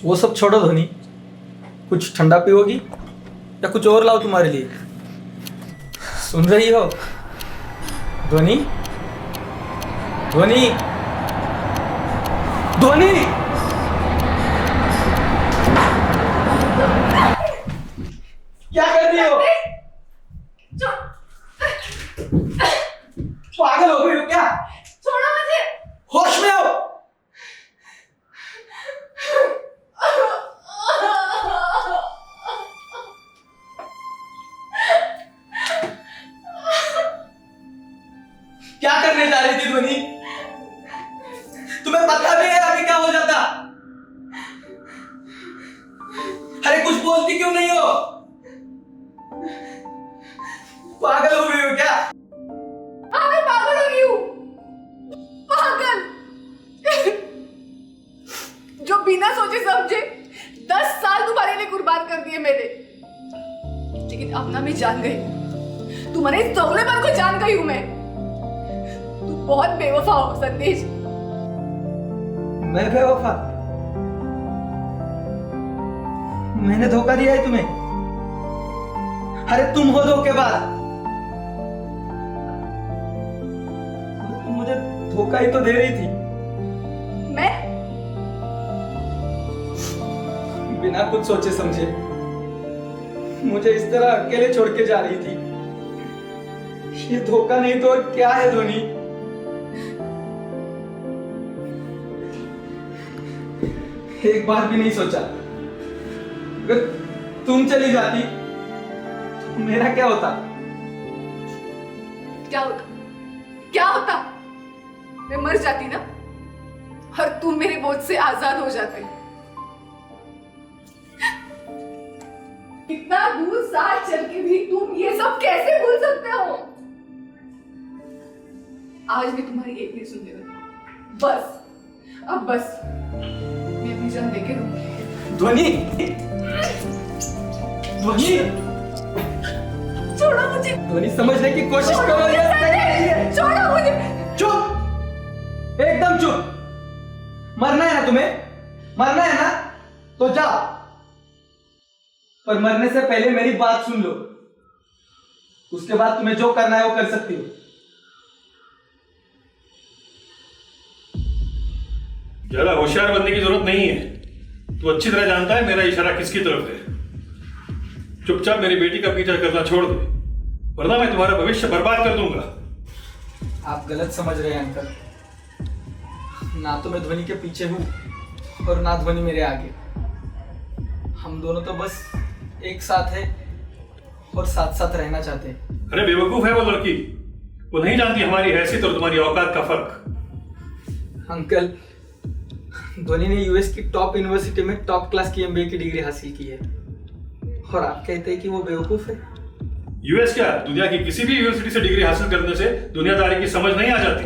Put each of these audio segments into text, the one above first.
वो सब छोड़ो धोनी, कुछ ठंडा पियोगी या कुछ और लाओ तुम्हारे लिए? सुन रही हो ध्वनि? ध्वनि, ध्वनि! क्या कर रही हो? पागल हो गई हो क्या? छोड़ो मुझे। होश में हो? क्या करने जा रही थी ध्वनि? तुम्हें पता भी है अभी क्या हो जाता? अरे कुछ बोलती क्यों नहीं हो? पागल हो गई हो क्या? हाँ, मैं पागल हो गई हूँ। पागल जो बिना सोचे समझे 10 साल तुम्हारे लिए कुर्बान कर दिए मेरे। लेकिन अब ना मैं जान गई, तुम्हारे इस दोगलेपन को जान गई हूँ मैं। तू बहुत बेवफा हो संदेश। मैं बेवफा? मैंने धोखा दिया है तुम्हें? अरे तुम हो धोखेबाज। तुम मुझे धोखा ही तो दे रही थी। मैं बिना कुछ सोचे समझे मुझे इस तरह अकेले छोड़ के जा रही थी। ये धोखा नहीं तो और क्या है ध्वनि? एक बार भी नहीं सोचा अगर तुम चली जाती तो मेरा क्या होता? क्या होता? क्या होता? मैं मर जाती ना, और तुम मेरे बोझ से आजाद हो जाते। इतना दूर साथ चल के भी तुम ये सब कैसे भूल सकते हो? आज मैं तुम्हारी एक नहीं सुनने वाली। बस अब बस मैं अपनी जान लेके रहूंगी। ध्वनि, ध्वनि, छोड़ो मुझे। ध्वनि समझने की कोशिश छोड़ो करो। मुझे, ये सही नहीं है। छोड़ो मुझे। चुप, एकदम चुप। मरना है ना तुम्हें? मरना है ना? तो जाओ, पर मरने से पहले मेरी बात सुन लो। उसके बाद तुम्हें जो करना है वो कर सकती हो। ज्यादा होशियार बनने की जरूरत नहीं है। तू अच्छी तरह जानता है मेरा इशारा किसकी तरफ है। चुपचाप मेरी बेटी का पीछा करना छोड़ दे, वरना मैं तुम्हारा भविष्य बर्बाद कर दूंगा। आप गलत समझ रहे हैं अंकल। ना तो मैं ध्वनि के पीछे हूं और ना ध्वनि मेरे आगे। हम दोनों तो बस एक साथ है और साथ साथ रहना चाहते हैं। अरे बेवकूफ है वो लड़की, वो नहीं जानती हमारी हैसियत और तुम्हारी औकात का फर्क। अंकल, ध्वनि ने यूएस की टॉप यूनिवर्सिटी में टॉप क्लास की एमबीए की डिग्री हासिल की है और आप कहते हैं कि वो बेवकूफ है। यूएस क्या, दुनिया की किसी भी यूनिवर्सिटी से डिग्री हासिल करने से दुनियादारी की समझ नहीं आ जाती।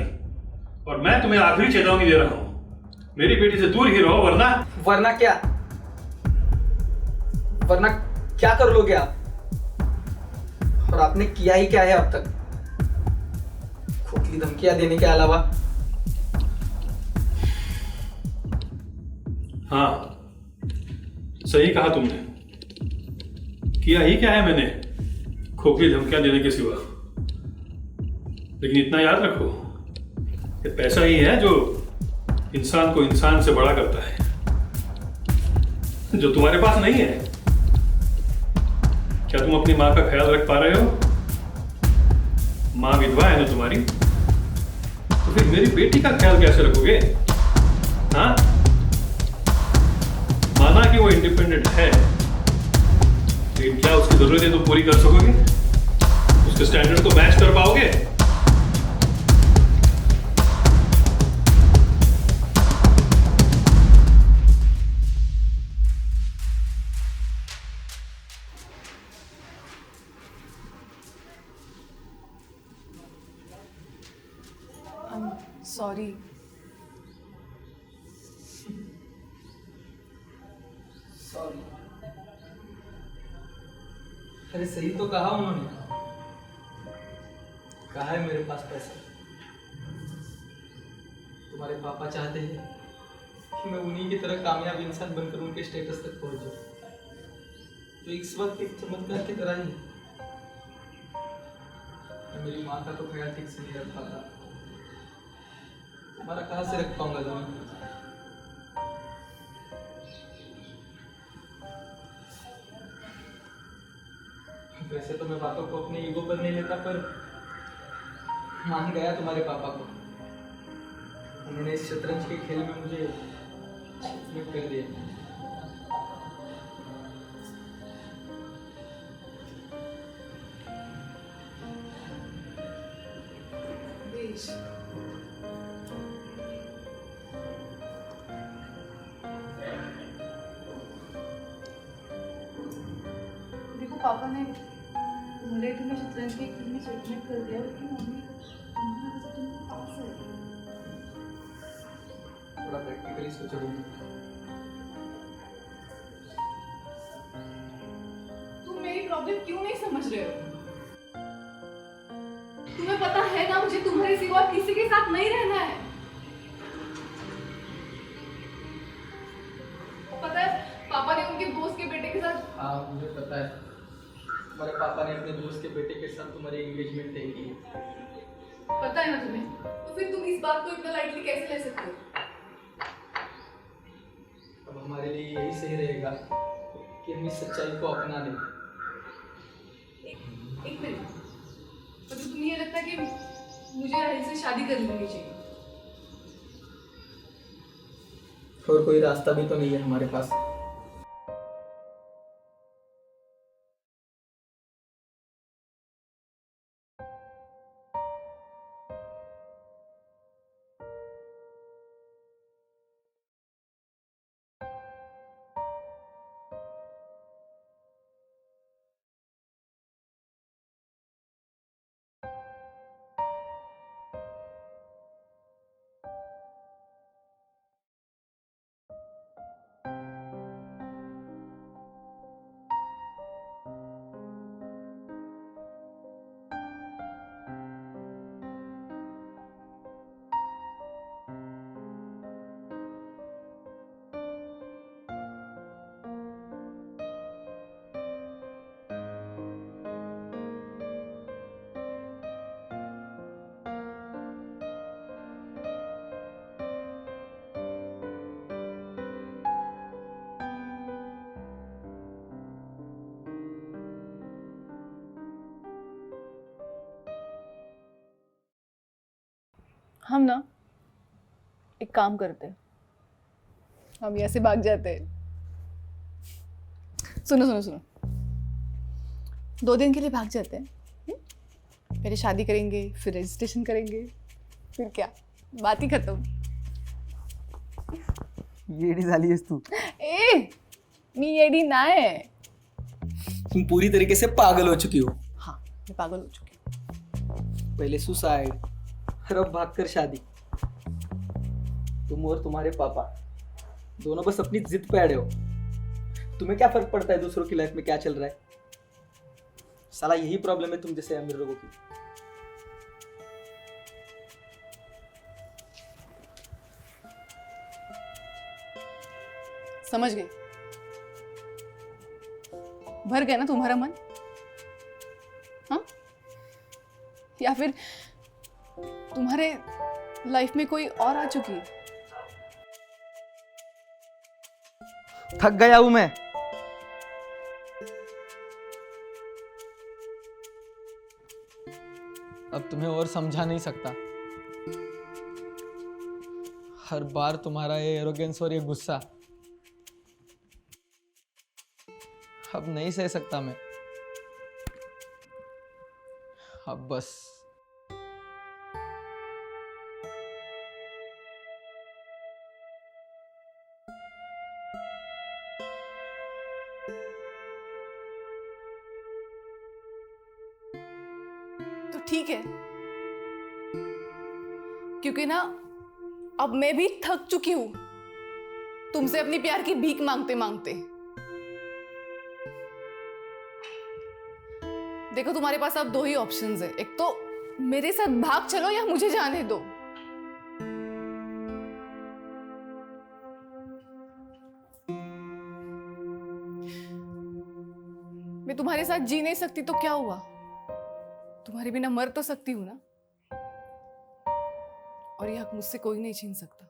और मैं तुम्हें आखिरी चेतावनी दे रहा हूं, मेरी बेटी से दूर ही रहो, वरना क्या? वरना क्या कर लोगे आप? और आपने किया ही क्या है अब तक? खोखली धमकियां देने के अलावा। हाँ, सही कहा तुमने। किया ही क्या है मैंने खोखली धमकियां देने के सिवा? लेकिन इतना याद रखो कि पैसा ही है जो इंसान को इंसान से बड़ा करता है, जो तुम्हारे पास नहीं है। क्या तुम अपनी माँ का ख्याल रख पा रहे हो? माँ विधवा है ना तुम्हारी, तो फिर मेरी बेटी का ख्याल कैसे रखोगे? हाँ, माना कि वो इंडिपेंडेंट है, लेकिन क्या उसकी जरूरतें तुम पूरी कर सकोगे? उसके स्टैंडर्ड को मैच कर पाओगे? सॉरी। सॉरी? अरे सही तो कहा उन्होंने। कहा है मेरे पास पैसा। तुम्हारे पापा चाहते हैं कि कि मैं उन्हीं की तरह कामयाब इंसान बनकर उनके स्टेटस तक पहुंच जाऊं। तो इस वक्त एक चमत्कार की तरह ही मैं मेरी माँ का तो ख्याल ठीक से नहीं रख पाता, तुम्हारा कहाँ से रख पाऊंगा जमीन। वैसे तो मैं बातों को अपने ईगो पर नहीं लेता, पर मान गया तुम्हारे पापा को। उन्होंने इस शतरंज के खेल में मुझे चकमक कर दिया। देश देखो, पापा ने भले तुम्हें शतरंज के खेल में चेकमेट कर दिया, लेकिन मम्मी तुम्हारा वजह तुम्हारे पास है। थोड़ा प्रैक्टिकली सोचो तुम। तुम मेरी प्रॉब्लम क्यों नहीं समझ रहे हो? तुम्हें पता है ना, मुझे तुम्हारे सिवा किसी के साथ नहीं रहना है। पता है, पापा ने उनके दोस्त के बेटे के साथ। हाँ मुझे पता है, तुम्हारे पापा ने अपने दोस्त के बेटे के साथ तुम्हारी एंगेजमेंट तय की है। पता है ना तुम्हें, तो फिर तुम इस बात को इतना लाइटली कैसे ले सकते हो? अब हमारे लिए यही सही रहेगा कि हम इस सच्चाई को अपना लें। एक मिनट, तो तुम्हें ये लगता है कि मुझे राहिल से शादी कर लेनी चाहिए? और कोई रास्ता भी तो नहीं है हमारे पास। हम ना एक काम करते हैं, हम यहाँ से भाग जाते हैं। सुनो सुनो सुनो, 2 दिन के लिए भाग जाते हैं। पहले शादी करेंगे, फिर रजिस्ट्रेशन करेंगे, फिर क्या, बात ही खत्म। येडी झाली आहेस तू। ए, मी येडी नाही। तुम पूरी तरीके से पागल हो चुकी हो। हाँ, मैं पागल हो चुकी हूँ। पहले सुसाइड, और अब भागकर शादी। तुम और तुम्हारे पापा दोनों बस अपनी जिद पे अड़े हो। तुम्हें क्या फर्क पड़ता है दूसरों की लाइफ में क्या चल रहा है? साला यही प्रॉब्लम है तुम जैसे अमीर लोगों की। समझ गई, भर गया ना तुम्हारा मन? हाँ, या फिर तुम्हारे लाइफ में कोई और आ चुकी है? थक गया हूं मैं। अब तुम्हें और समझा नहीं सकता। हर बार तुम्हारा ये एरोगेंस और ये गुस्सा अब नहीं सह सकता मैं। अब बस तो ठीक है, क्योंकि ना अब मैं भी थक चुकी हूं तुमसे अपनी प्यार की भीख मांगते मांगते। देखो, तुम्हारे पास अब 2 ही ऑप्शंस है, एक तो मेरे साथ भाग चलो या मुझे जाने दो। मैं तुम्हारे साथ जी नहीं सकती तो क्या हुआ? तुम्हारे बिना मर तो सकती हूँ ना। और ये हक मुझसे कोई नहीं छीन सकता।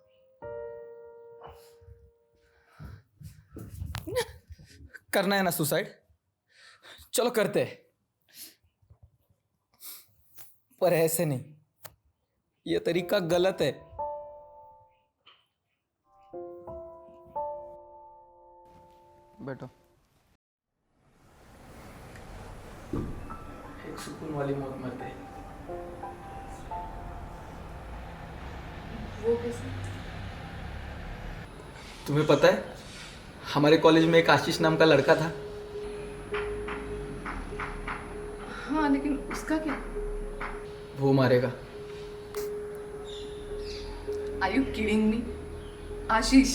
करना है ना सुसाइड, चलो करते हैं, पर ऐसे नहीं, ये तरीका गलत है। बैठो। एक सुकून वाली मौत मरते हैं। वो कैसे? तुम्हें पता है, हमारे कॉलेज में एक आशीष नाम का लड़का था। हाँ, लेकिन उसका क्या? वो मारेगा। Are you kidding me? आशीष,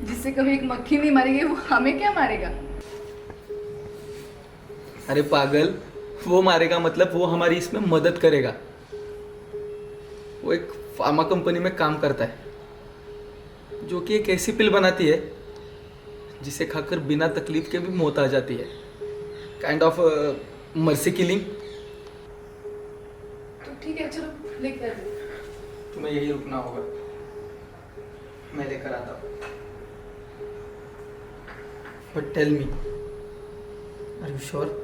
जिससे कभी एक मक्खी नहीं मारेगी, वो हमें क्या मारेगा? अरे पागल, वो मारेगा मतलब वो हमारी इसमें मदद करेगा। वो एक फार्मा कंपनी में काम करता है, जो कि एक ऐसी पिल बनाती है जिसे खाकर बिना तकलीफ के भी मौत आ जाती है। Kind of mercy killing. तो ठीक है, चलो लेकर आ जाओ। तुम्हें यही रुकना होगा, मैं लेकर आता हूँ। But tell me, are you sure?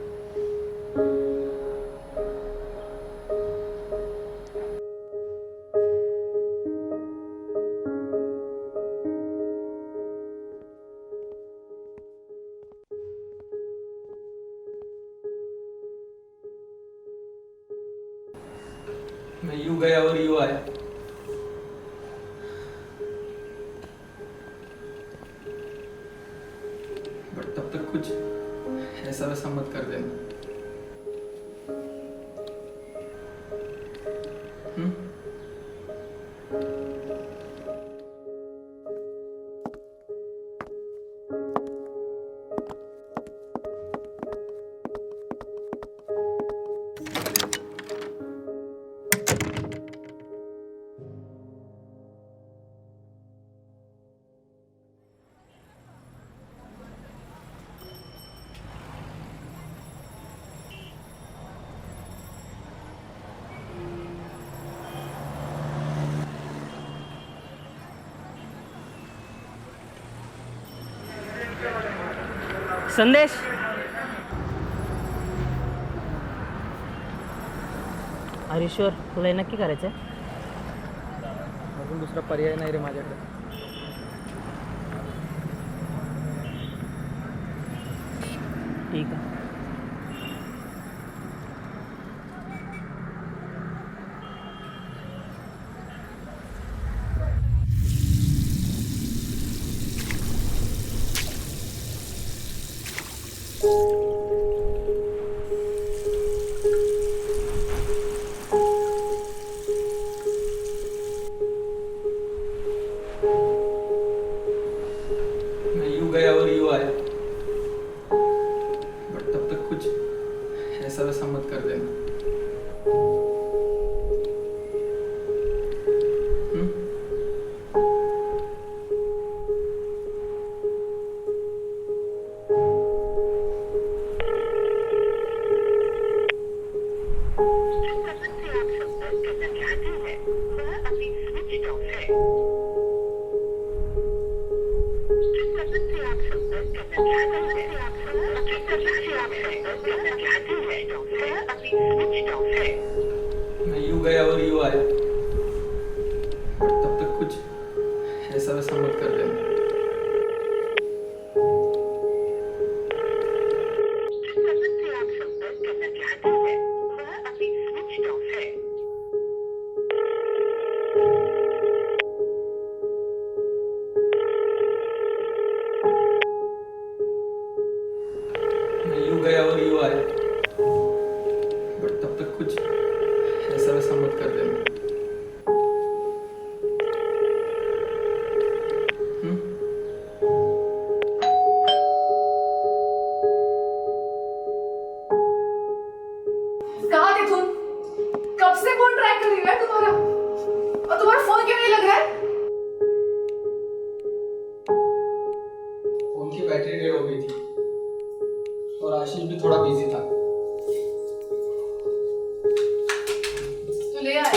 मैं यूं गया और यूं आया। बट तब तक कुछ ऐसा वैसा मत कर देना। संदेश. Are you sure? तुला हे नक्की करायचं आहे? अजून दुसरा पर्याय नाही रे माझ्याकडे. ठीक आहे. मैं यूं गया और यूं आया। बट तब तक कुछ ऐसा वैसा मत कर देना। मैं यूं गया और यूं आया। बट तब तक कुछ ऐसा वैसा मत कर देना। मैं यूं गया और यूं आया। बट तब तक कुछ ऐसा वैसा मत कर देना। कहाँ थे तुम? कब से फोन ट्राई कर रही है तुम्हारा? और तुम्हारा फोन क्यों नहीं लग रहा है? फोन की बैटरी डेड हो गई थी, और आशीष भी थोड़ा बिजी था। तो ले आए।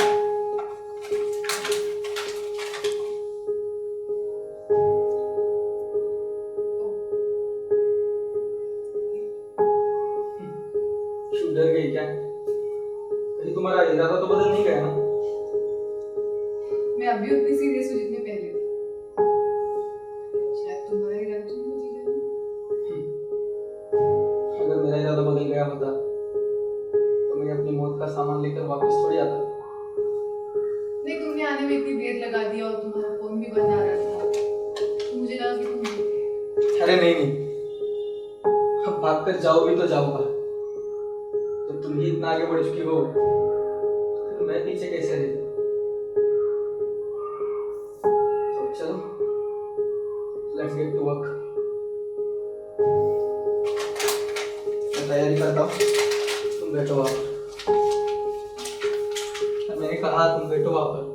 क्यों डर गई क्या? कहीं तुम्हारा इरादा तो बदल नहीं गया ना? मैं अभी उतनी सीरियस हूँ जितनी पहले थी। शायद तुम्हारा इरादा तो नहीं बदल गया। अगर मेरा इरादा बदल गया होता तो मैं अपनी मौत का सामान लेकर वापस थोड़ी आता। नहीं, तुमने आने में इतनी देर लगा दी और तुम्हारा फोन भी बंद आ रहा था, तो मुझे लगा कि तुम। अरे नहीं नहीं, अब भाग कर जाओगी तो जाऊंगा। जब तुम ही इतना आगे बढ़ चुकी हो तो मैं पीछे कैसे रह जाऊं? तो चलो, लेट्स गेट टू वर्क। मैं तैयारी करता हूँ, तुम बैठो वहां पर। मैंने कहा तुम बैठो वहां पर।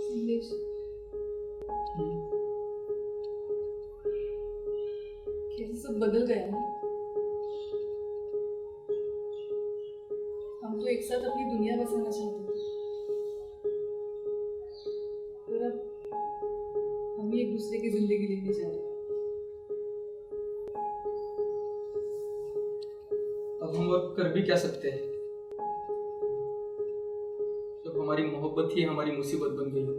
संदेश, कैसे सब बदल गया ना। हम तो एक साथ अपनी दुनिया बसाना चाहते थे, पर अब हम ही एक दूसरे की जिंदगी लेने जा रहे हैं। अब हम और कर भी क्या सकते हैं जब हमारी मोहब्बत ही हमारी मुसीबत बन गई हो।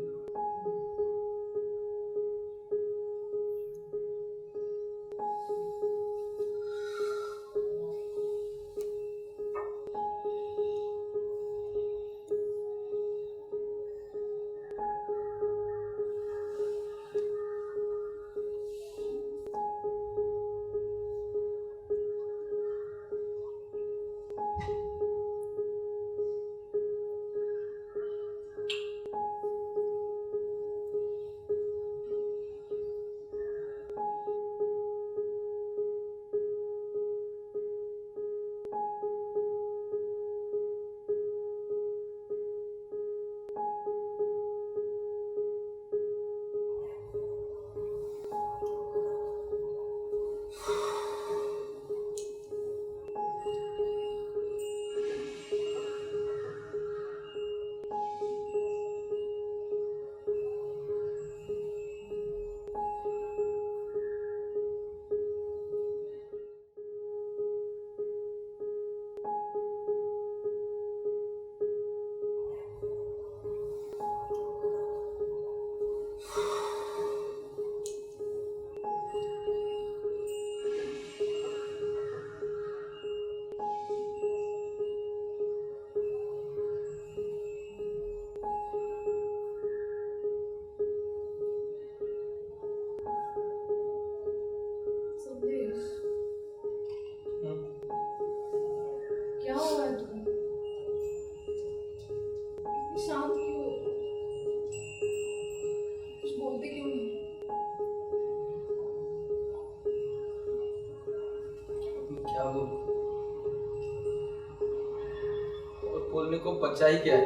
बोलने को बचा ही क्या है।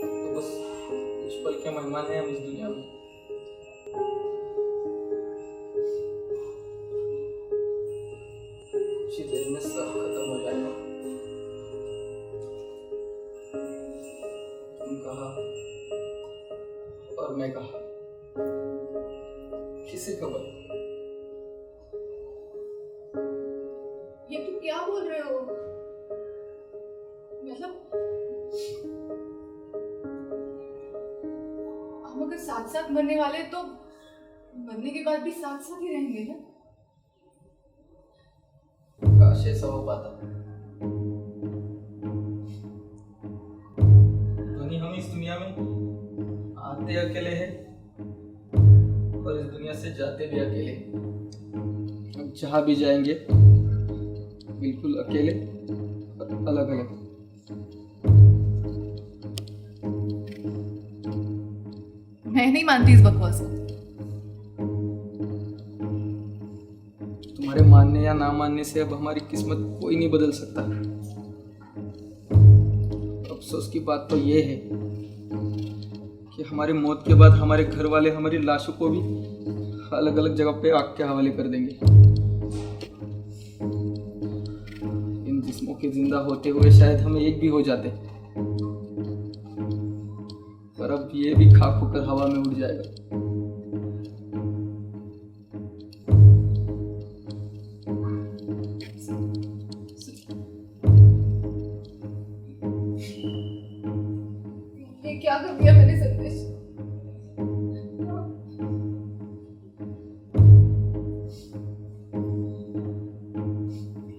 तो बस कुछ पल के मेहमान हैं हम इस दुनिया में। कुछ ही देर में सब खत्म हो जाएगा। तुम कहा और मैं कहा, किसे खबर। ये तुम क्या बोल रहे हो? मतलब हम अगर साथ साथ मरने वाले तो मरने के बाद भी साथ साथ ही रहेंगे ना? काश ऐसा हो पाता। धोनी, हम इस दुनिया में आते अकेले हैं और इस दुनिया से जाते भी अकेले। हम जहां भी जाएंगे बिल्कुल अकेले और अलग अलग। मैं नहीं मानती इस बकवास को। तुम्हारे मानने या ना मानने से अब हमारी किस्मत कोई नहीं बदल सकता। अफसोस की बात तो ये है कि हमारी मौत के बाद हमारे घर वाले हमारी लाशों को भी अलग अलग जगह पे आग के हवाले कर देंगे। इन जिस्मों के जिंदा होते हुए शायद हम एक भी हो जाते, पर अब ये भी खाक होकर हवा में उड़ जाएगा। ये क्या कर दिया मैंने संदेश?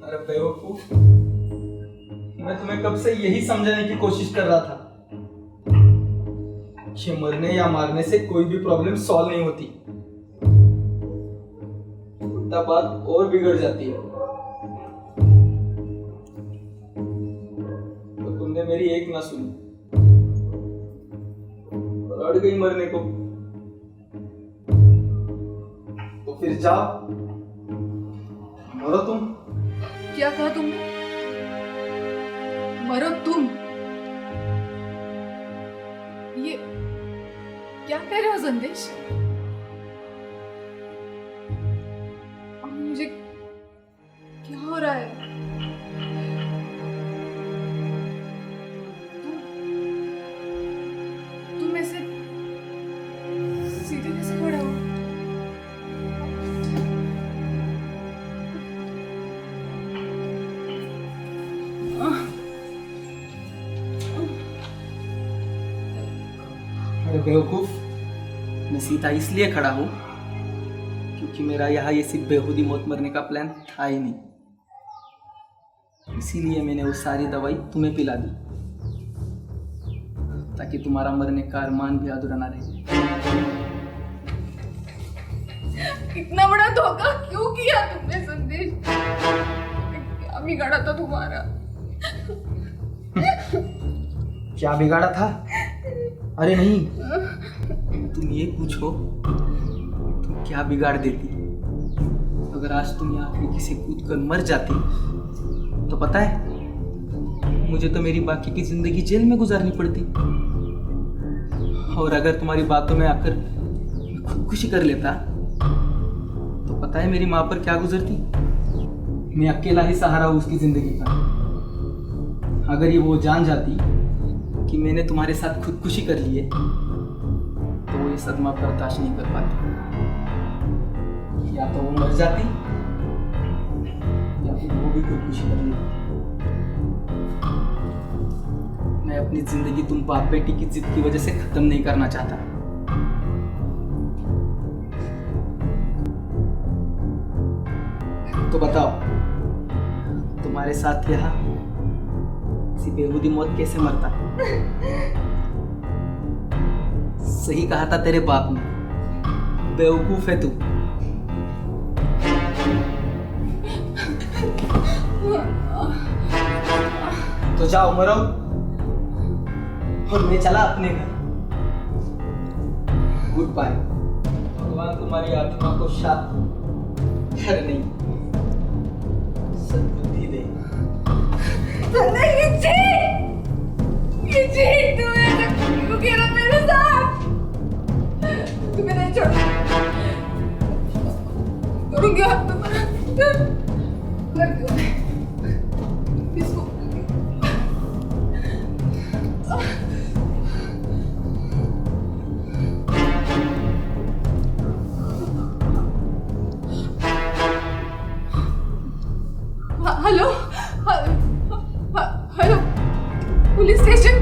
अरे बेवकूफ, मैं तुम्हें कब से यही समझाने की कोशिश कर रहा था कि मरने या मारने से कोई भी प्रॉब्लम सॉल्व नहीं होती, उल्टा बात और बिगड़ जाती है। तो तुमने मेरी एक ना सुनी और अड़ गई मरने को। तो फिर जाओ, मरो तुम। क्या कहा तुमने? मरो तुम? ये क्या कह रहे हो संदेश? अब मुझे क्या हो रहा है? तुम ऐसे सीधे कैसे खड़े हो? अरे बेवकूफ, मैं सीधा इसलिए खड़ा हूं क्योंकि मेरा यहाँ ये सिर्फ बेहूदी मौत मरने का प्लान था ही नहीं। इसीलिए मैंने वो सारी दवाई तुम्हें पिला दी ताकि तुम्हारा मरने का अरमान भी अधूरा ना रहे। इतना बड़ा धोखा क्यों किया तुमने संदेश? क्या बिगाड़ा था तुम्हारा? क्या बिगाड़ा था? अरे नहीं, तुम ये पूछो तुम क्या बिगाड़ देती। अगर आज तुम यहाँ खिड़की से कूद कर मर जाती तो पता है मुझे तो मेरी बाकी की जिंदगी जेल में गुजारनी पड़ती। और अगर तुम्हारी बातों में आकर खुदकुशी कर लेता तो पता है मेरी माँ पर क्या गुजरती। मैं अकेला ही सहारा हूँ उसकी जिंदगी का। अगर ये वो जान जाती कि मैंने तुम्हारे साथ खुदकुशी कर ली है तो वो ये सदमा बर्दाश्त नहीं कर पाती। या तो वो मर जाती या फिर वो भी खुदकुशी कर लेती। मैं अपनी जिंदगी तुम बाप बेटी की जिद की वजह से खत्म नहीं करना चाहता। तो बताओ तुम्हारे साथ यहाँ किसी बेहूदी मौत कैसे मरता? सही कहा था तेरे बाप ने, बेवकूफ है तू। तो जाओ मरो और मैं चला अपने घर। Goodbye. भगवान तुम्हारी आत्मा को शांत। अरे नहीं, करूंगी आप तो कर दो इसको। Hello hello police station.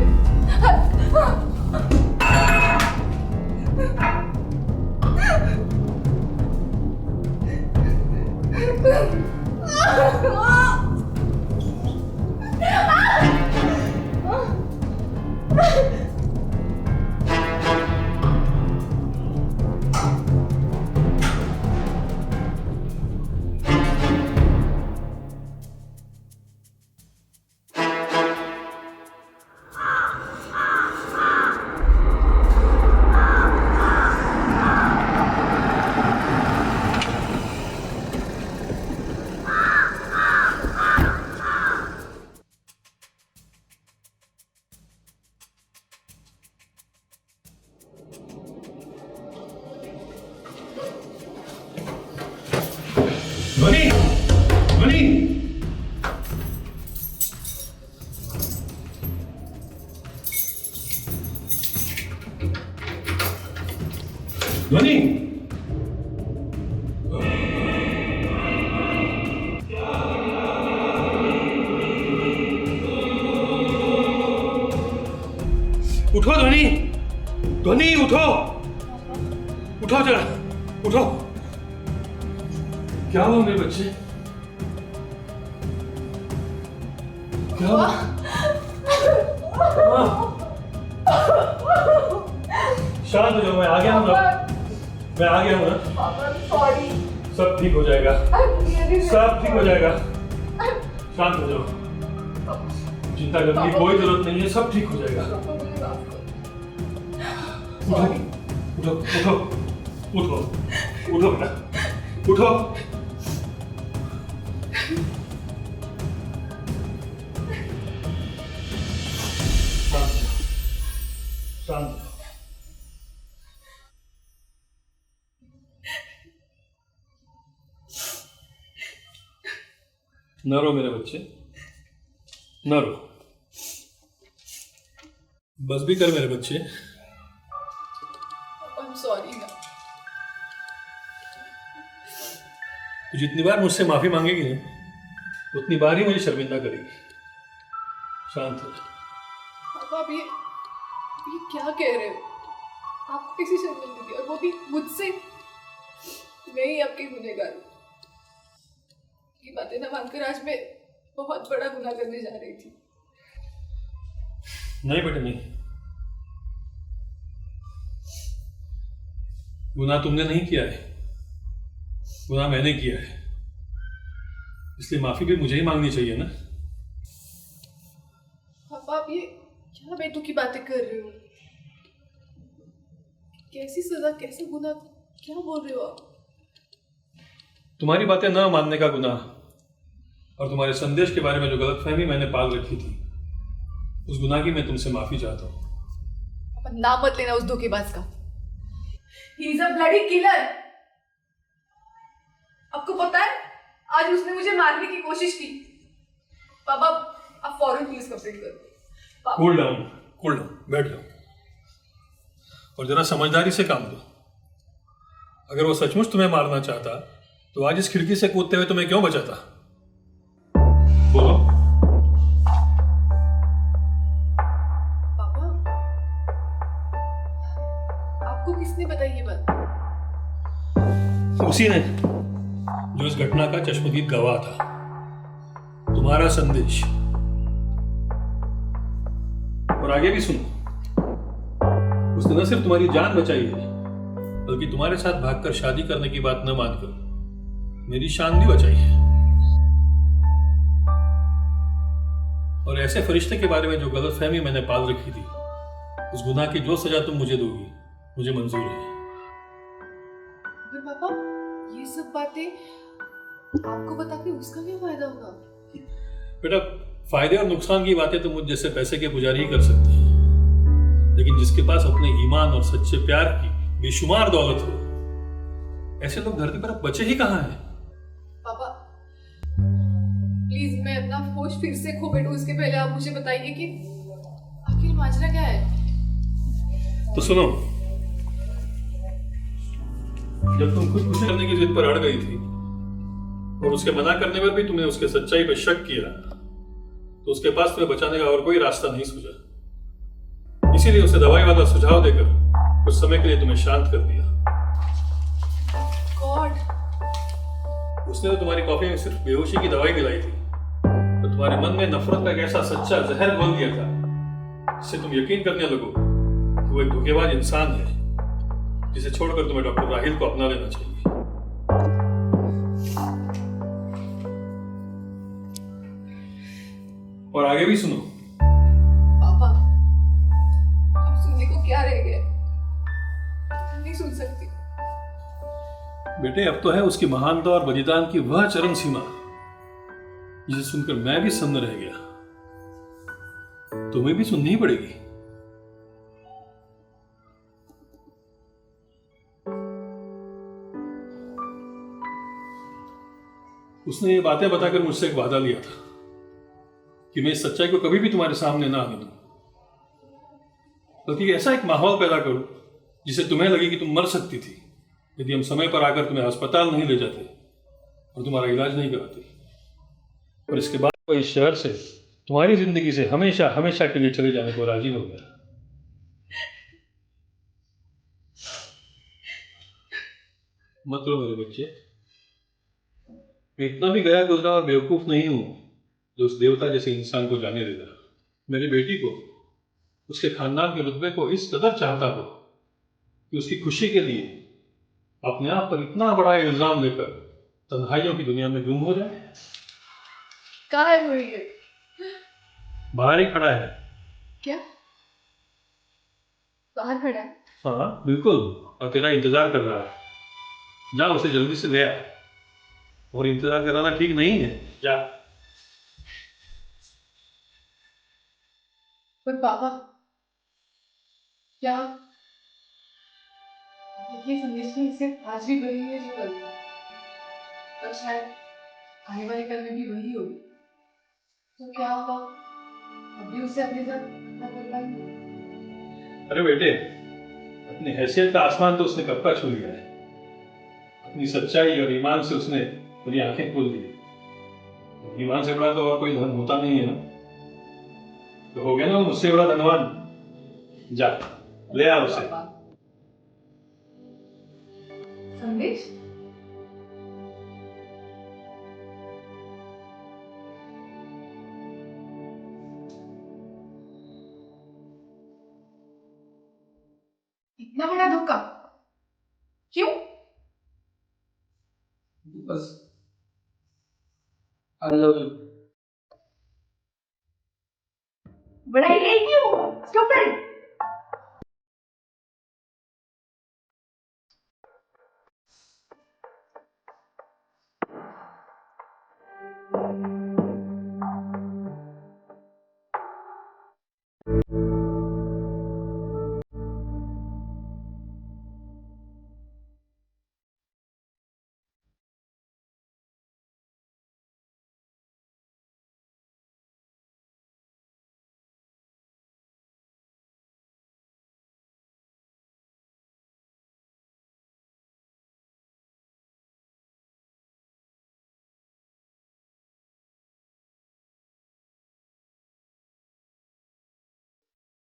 ध्वनि ध्वनि ध्वनि उठो ध्वनि ध्वनि उठो उठो जरा उठो। क्या हुआ मेरे बच्चे? क्या हुआ? शांत हो जाओ, मैं आ गया हूँ ना, मैं आ गया हूँ ना। सॉरी। सब ठीक हो जाएगा, सब ठीक हो जाएगा। शांत हो जाओ, चिंता करने की कोई जरूरत नहीं है, सब ठीक हो जाएगा। उठो उठो उठो उठो बेटा उठो। शांत न रो मेरे बच्चे, न रो, बस भी कर मेरे बच्चे। I'm sorry ना। तू जितनी बार मुझसे माफी मांगेगी ना, उतनी बार ही मुझे शर्मिंदा करेगी। शांत हो। पापा आप ये क्या कह रहे हो? आपको किसी शर्मिंदगी और वो भी मुझसे? मैं ही आपकी गुनहगार हूँ। ये बातें ना मानकर आज मैं बहुत बड़ा गुनाह करने जा रही थी। नहीं बेटा नहीं, गुनाह तुमने नहीं किया है, गुनाह मैंने किया है, इसलिए माफी भी मुझे ही मांगनी चाहिए ना। पापा आप ये क्या बेटू की बातें कर रहे हो? कैसी सजा, कैसे गुनाह, क्या बोल रहे हो आप? तुम्हारी बातें न मानने का गुनाह और तुम्हारे संदेश के बारे में जो गलतफहमी मैंने पाल रखी थी, उस गुनाह की मैं तुमसे माफी चाहता हूँ। पापा नाम मत लेना उस धोखेबाज का। He is a bloody killer। आपको पता है आज उसने मुझे मारने की कोशिश की। पापा आप फौरन पुलिस कंप्लेंट करो। कूल डाउन, बैठ जाओ और जरा समझदारी से काम लो। अगर वो सचमुच तुम्हें मारना चाहता तो आज इस खिड़की से कूदते हुए तुम्हें क्यों बचाता? बोलो। पापा आपको किसने बताई ये बात? उसी ने जो इस घटना का चश्मदीद गवाह था, तुम्हारा संदेश। और आगे भी सुनो, उसने न सिर्फ तुम्हारी जान बचाई है, बल्कि तुम्हारे साथ भागकर शादी करने की बात न मानकर मेरी शान भी बचाई है। और ऐसे फरिश्ते के बारे में जो गलतफहमी मैंने पाल रखी थी, उस गुनाह की जो सजा तुम मुझे दोगी, मुझे मंजूर है। पापा ये सब बातें आपको बता के उसका क्या फायदा होगा? बेटा फायदे और नुकसान की बातें तो मुझ जैसे पैसे के पुजारी ही कर सकते हैं, लेकिन जिसके पास अपने ईमान और सच्चे प्यार की बेशुमार दौलत हो, ऐसे लोग धरती पर अब बचे ही कहाँ हैं? पापा प्लीज मैं अपना होश फिर से खो बैठूं इसके पहले आप मुझे बताइए कि आखिर माजरा क्या है। तो सुनो, जब तुम खुदकुशी करने की जिद पर अड़ गई थी और उसके मना करने पर भी तुमने उसके सच्चाई पर शक किया, तो उसके पास तुम्हें बचाने का और कोई रास्ता नहीं सूझा। इसीलिए उसे दवाई वाला सुझाव देकर कुछ समय के लिए तुम्हें शांत कर दिया। गॉड, उसने तो तुम्हारी कॉफी में सिर्फ बेहोशी की दवाई मिलाई थी, तो तुम्हारे मन में नफरत का एक ऐसा सच्चा जहर घोल दिया था जिससे तुम यकीन करने लगो कि वो एक धोखेबाज इंसान है, जिसे छोड़कर तुम्हें डॉक्टर राहिल को अपना लेना चाहिए। और आगे भी सुनो। पापा अब सुनने को क्या रह गया, नहीं सुन सकती। बेटे, अब तो है उसकी महानता और बलिदान की वह चरम सीमा जिसे सुनकर मैं भी सन्न रह गया। तुम्हें भी सुननी ही पड़ेगी। उसने ये बातें बताकर मुझसे एक वादा लिया था कि मैं इस सच्चाई को कभी भी तुम्हारे सामने ना आने दूं, बल्कि ऐसा एक माहौल पैदा करूं जिसे तुम्हें लगे कि तुम मर सकती थी यदि हम समय पर आकर तुम्हें अस्पताल नहीं ले जाते और तुम्हारा इलाज नहीं कराते। और इसके बाद वो इस शहर से तुम्हारी जिंदगी से हमेशा हमेशा के लिए चले जाने को राजी हो गया। मत रो मेरे बच्चे, मैं इतना भी गया गुजरा और बेवकूफ नहीं हूं जो उस देवता जैसे इंसान को जाने देता। मेरी बेटी को, उसके खानदान के रुतबे को इस कदर चाहता हो कि उसकी खुशी के लिए अपने आप पर इतना बड़ा इल्जाम लेकर तन्हाइयों की दुनिया में गुम हो जाए। कहाँ है वो ये? बाहर ही खड़ा है। क्या बाहर खड़ा है? हाँ बिल्कुल, और तेरा इंतजार कर रहा है। जा उसे जल्दी से ले आ, और इंतजार कराना ठीक नहीं है। जा। पर पापा क्या ये संदेश में इसे आज भी वही है जो कल, पर शायद आने वाले कल में भी वही होगी। तो क्या होगा, अभी उसे अपने साथ ना कर पाएंगे? अरे बेटे, अपनी हैसियत का आसमान तो उसने कब का छू लिया है। अपनी सच्चाई और ईमान से उसने मेरी आंखें खोल दी। ईमान से बड़ा तो और कोई धन होता नहीं है ना। तो हो गया ना मुझसे बड़ा धनवान। जा ले आ उसे। संदेश इतना बड़ा धोखा क्यों? बस आई लव यू। बड़ा ही क्यों? स्टूपिड।